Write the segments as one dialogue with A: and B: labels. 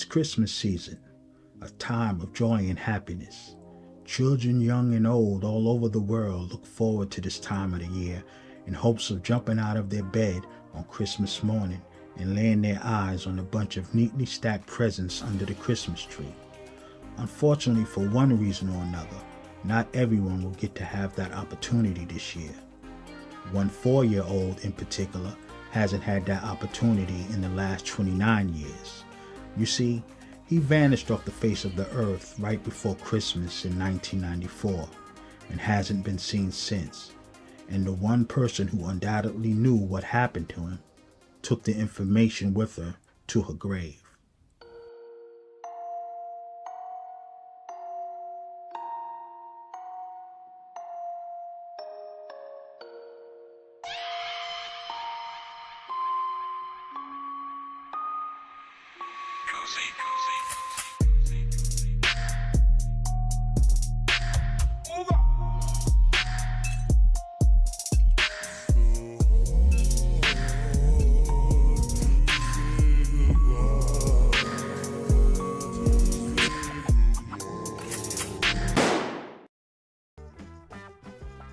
A: It's Christmas season, a time of joy and happiness. Children, young and old, all over the world look forward to this time of the year in hopes of jumping out of their bed on Christmas morning and laying their eyes on a bunch of neatly stacked presents under the Christmas tree. Unfortunately, for one reason or another, not everyone will get to have that opportunity this year. One 4-year-old in particular hasn't had that opportunity in the last 29 years. You see, he vanished off the face of the earth right before Christmas in 1994 and hasn't been seen since. And the one person who undoubtedly knew what happened to him took the information with her to her grave.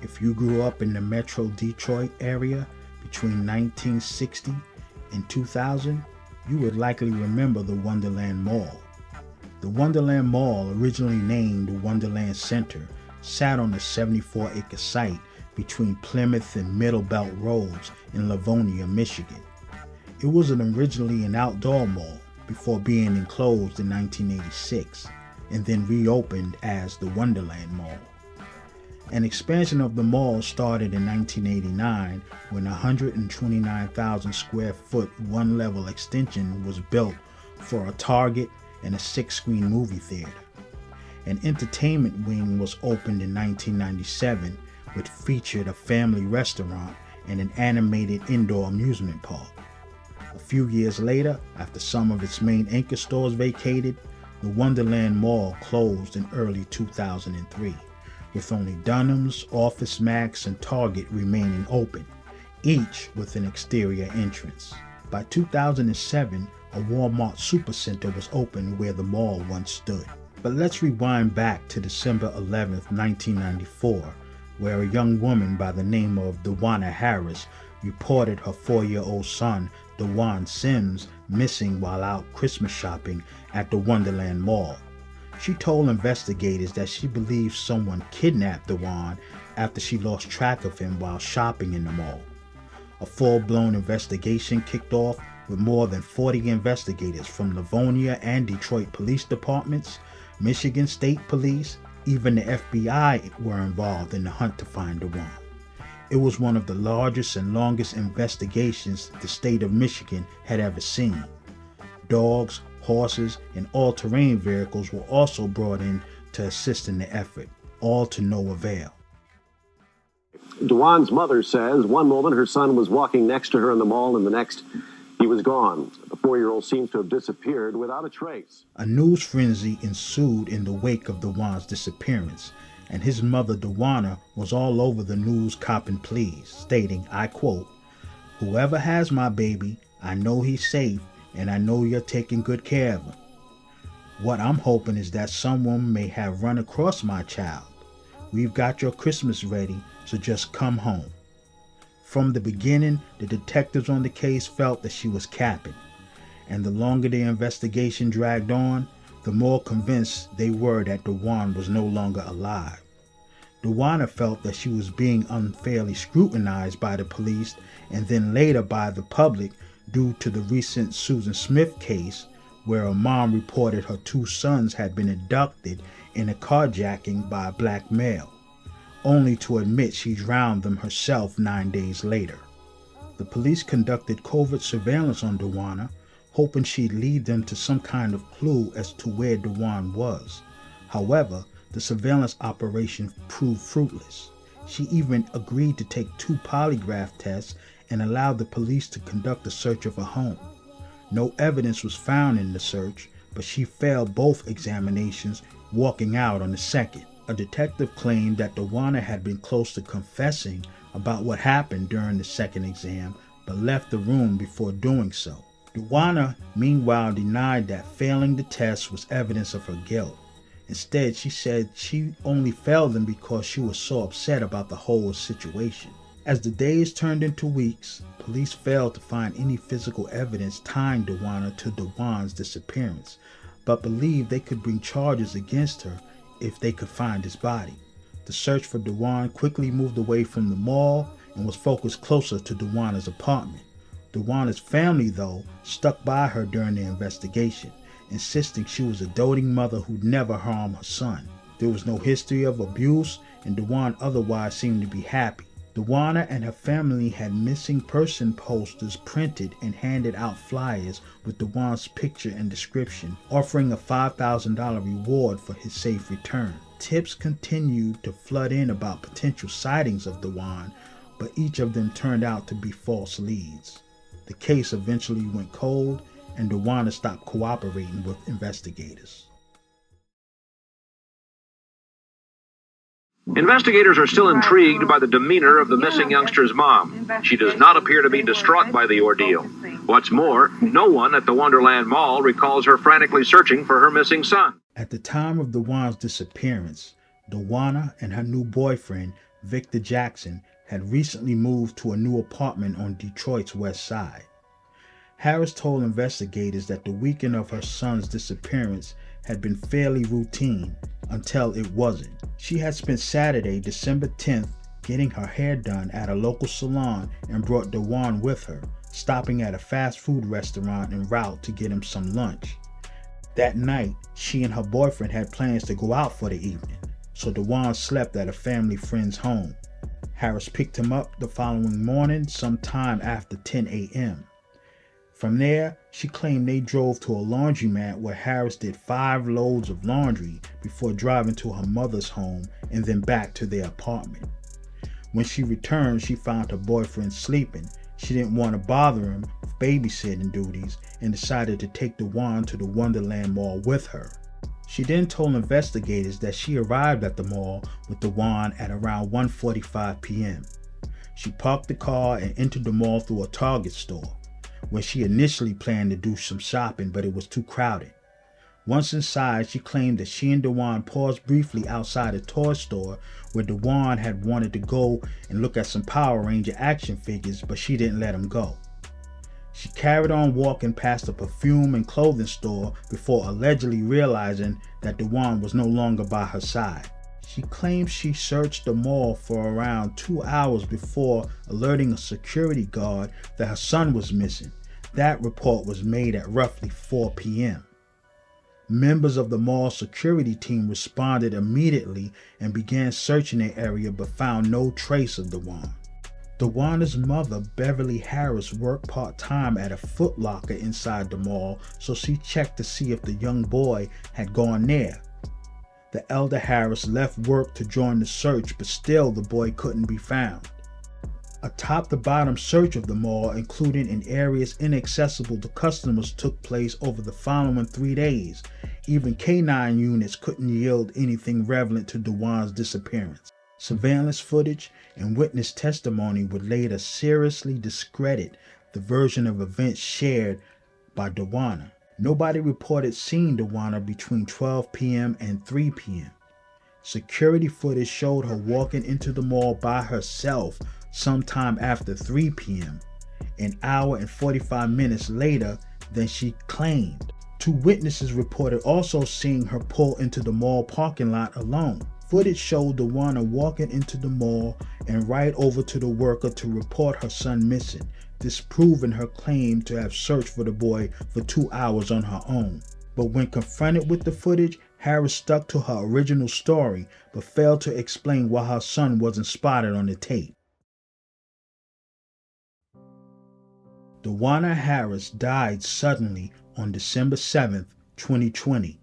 A: If you grew up in the Metro Detroit area between 1960 and 2000, you would likely remember the Wonderland Mall. The Wonderland Mall, originally named Wonderland Center, sat on a 74-acre site between Plymouth and Middle Belt Roads in Livonia, Michigan. It was originally an outdoor mall before being enclosed in 1986 and then reopened as the Wonderland Mall. An expansion of the mall started in 1989 when a 129,000 square foot one-level extension was built for a Target and a 6-screen movie theater. An entertainment wing was opened in 1997, which featured a family restaurant and an animated indoor amusement park. A few years later, after some of its main anchor stores vacated, the Wonderland Mall closed in early 2003. With only Dunham's, Office Max, and Target remaining open, each with an exterior entrance. By 2007, a Walmart supercenter was open where the mall once stood. But let's rewind back to December 11, 1994, where a young woman by the name of Dwanna Harris reported her 4-year-old son, Dwan Sims, missing while out Christmas shopping at the Wonderland Mall. She told investigators that she believes someone kidnapped Dwan after she lost track of him while shopping in the mall. A full-blown investigation kicked off with more than 40 investigators from Livonia and Detroit police departments, Michigan State Police, even the FBI were involved in the hunt to find Dwan. It was one of the largest and longest investigations the state of Michigan had ever seen. Dogs, horses, and all-terrain vehicles were also brought in to assist in the effort, all to no avail.
B: Dwan's mother says one moment her son was walking next to her in the mall and the next he was gone. The 4-year-old seems to have disappeared without a trace.
A: A news frenzy ensued in the wake of Dwan's disappearance, and his mother Dwanna was all over the news copping pleas, stating, I quote, "Whoever has my baby, I know he's safe, and I know you're taking good care of him. What I'm hoping is that someone may have run across my child. We've got your Christmas ready, so just come home." From the beginning, the detectives on the case felt that she was capping, and the longer the investigation dragged on, the more convinced they were that Dwan was no longer alive. Dwanna felt that she was being unfairly scrutinized by the police and then later by the public due to the recent Susan Smith case, where a mom reported her 2 sons had been abducted in a carjacking by a black male, only to admit she drowned them herself 9 days later. The police conducted covert surveillance on Dwanna, hoping she'd lead them to some kind of clue as to where Dwan was. However, the surveillance operation proved fruitless. She even agreed to take 2 polygraph tests and allowed the police to conduct a search of her home. No evidence was found in the search, but she failed both examinations, walking out on the second. A detective claimed that Dwanna had been close to confessing about what happened during the second exam, but left the room before doing so. Dwanna, meanwhile, denied that failing the test was evidence of her guilt. Instead, she said she only failed them because she was so upset about the whole situation. As the days turned into weeks, police failed to find any physical evidence tying Dwanna to Dwan's disappearance, but believed they could bring charges against her if they could find his body. The search for Dwan quickly moved away from the mall and was focused closer to Dwanna's apartment. Dwanna's family, though, stuck by her during the investigation, insisting she was a doting mother who'd never harm her son. There was no history of abuse, and Dwan otherwise seemed to be happy. Dwanna and her family had missing person posters printed and handed out flyers with Dwan's picture and description, offering a $5,000 reward for his safe return. Tips continued to flood in about potential sightings of Dwan, but each of them turned out to be false leads. The case eventually went cold, and Dwanna stopped cooperating with investigators.
C: Investigators are still intrigued by the demeanor of the missing youngster's mom. She does not appear to be distraught by the ordeal. What's more, no one at the Wonderland Mall recalls her frantically searching for her missing son.
A: At the time of Dwan's disappearance, Dwanna and her new boyfriend, Victor Jackson, had recently moved to a new apartment on Detroit's west side. Harris told investigators that the weekend of her son's disappearance had been fairly routine until it wasn't. She had spent Saturday, December 10th, getting her hair done at a local salon and brought Dwan with her, stopping at a fast food restaurant en route to get him some lunch. That night, she and her boyfriend had plans to go out for the evening, so Dwan slept at a family friend's home. Harris picked him up the following morning sometime after 10 a.m. From there, she claimed they drove to a laundromat where Harris did 5 loads of laundry before driving to her mother's home and then back to their apartment. When she returned, she found her boyfriend sleeping. She didn't want to bother him with babysitting duties and decided to take Dwan to the Wonderland Mall with her. She then told investigators that she arrived at the mall with Dwan at around 1:45 p.m. She parked the car and entered the mall through a Target store, where she initially planned to do some shopping, but it was too crowded. Once inside, she claimed that she and Dwan paused briefly outside a toy store where Dwan had wanted to go and look at some Power Ranger action figures, but she didn't let him go. She carried on walking past a perfume and clothing store before allegedly realizing that Dwan was no longer by her side. She claims she searched the mall for around 2 hours before alerting a security guard that her son was missing. That report was made at roughly 4 p.m. Members of the mall security team responded immediately and began searching the area but found no trace of Dwan. Dwanna's mother, Beverly Harris, worked part-time at a Foot Locker inside the mall, so she checked to see if the young boy had gone there. The elder Harris left work to join the search, but still the boy couldn't be found. A top-to-bottom search of the mall, including in areas inaccessible to customers, took place over the following 3 days. Even K-9 units couldn't yield anything relevant to Dwan's disappearance. Surveillance footage and witness testimony would later seriously discredit the version of events shared by Dwanna. Nobody reported seeing Dwanna between 12 p.m. and 3 p.m. Security footage showed her walking into the mall by herself sometime after 3 p.m., an hour and 45 minutes later than she claimed. 2 witnesses reported also seeing her pull into the mall parking lot alone. Footage showed Dwanna walking into the mall and right over to the worker to report her son missing, disproving her claim to have searched for the boy for 2 hours on her own. But when confronted with the footage, Harris stuck to her original story but failed to explain why her son wasn't spotted on the tape. Dwanna Harris died suddenly on December 7, 2020,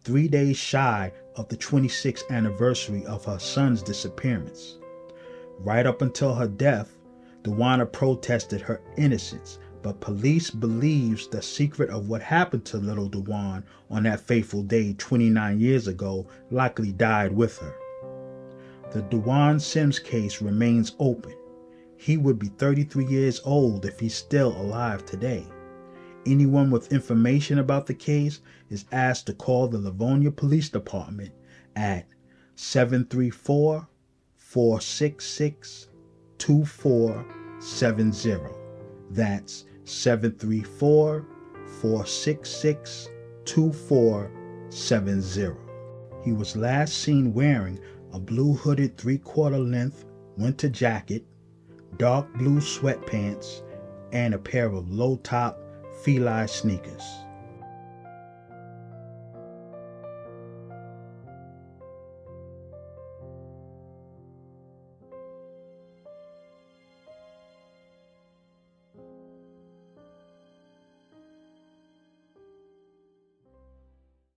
A: 3 days shy of the 26th anniversary of her son's disappearance. Right up until her death, Dwanna protested her innocence, but police believes the secret of what happened to little Dwan on that fateful day 29 years ago likely died with her. The Dwan Sims case remains open. He would be 33 years old if he's still alive today. Anyone with information about the case is asked to call the Livonia Police Department at 734-466-2470. That's 734-466-2470. He was last seen wearing a blue hooded 3/4 length winter jacket, dark blue sweatpants, and a pair of low-top Feli sneakers.